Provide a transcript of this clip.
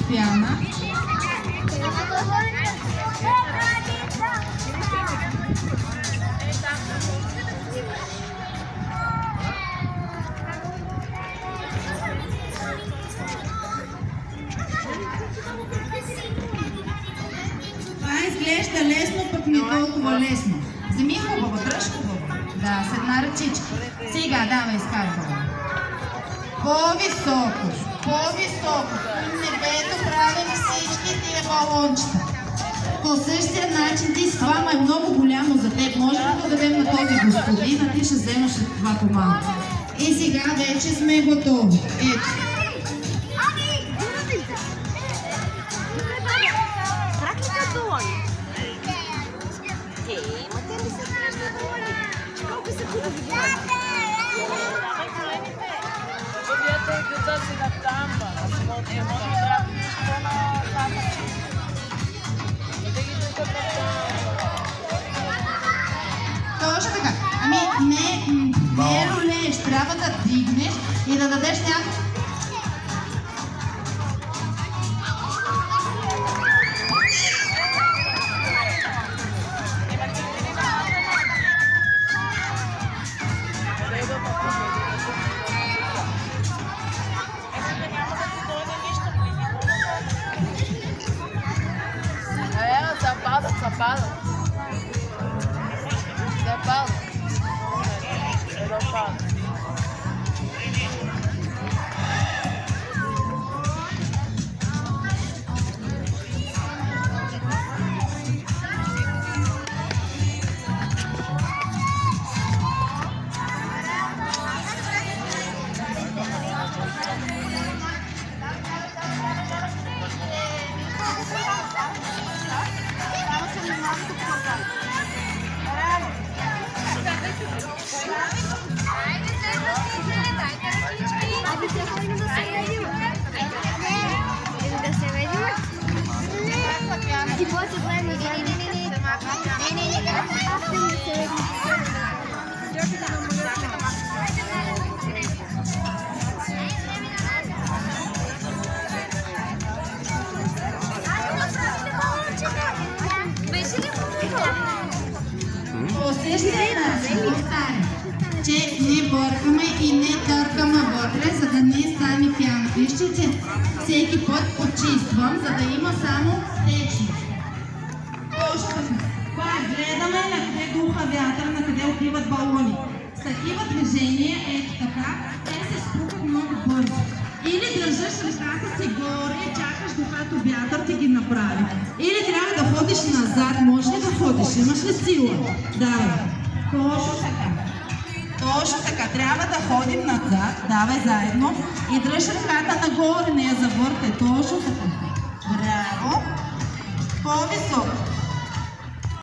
постоянна. Това изглежда лесно, пък не толкова лесно. Вземи хубаво, дръж хубаво. Да, с една ръчичка. Сега, давай, изказвам. По-високо, по-високо. Небето правим всички тия балончета. По същия начин ти с това е много голямо за теб. Може да го дадем на този господин, а ти ще вземаш това по-малко. И сега вече сме готови. Ето. Точно така. Ами не рулееш, трябва да дигнеш и да дадеш някакво. Zapado. Усещане начин, повтарям, че не бъркаме и не търкаме вътре, за да не стане пяна. Вижте, всеки път почиствам, за да има само течност. Точно така. Гледаме на къде духа вятър, на къде отиват балони. С такива движения, ето така, те се спукат много бързо. Или държаш ръката си горе и чакаш докато вятър ти ги направи. Или трябва да ходиш назад. Можеш ли да ходиш? Имаш ли сила? Давай. Точно така. Точно така. Трябва да ходим назад. Давай заедно. И дръж ръката нагоре, не я завъртай. Точно така. Браво. По-високо.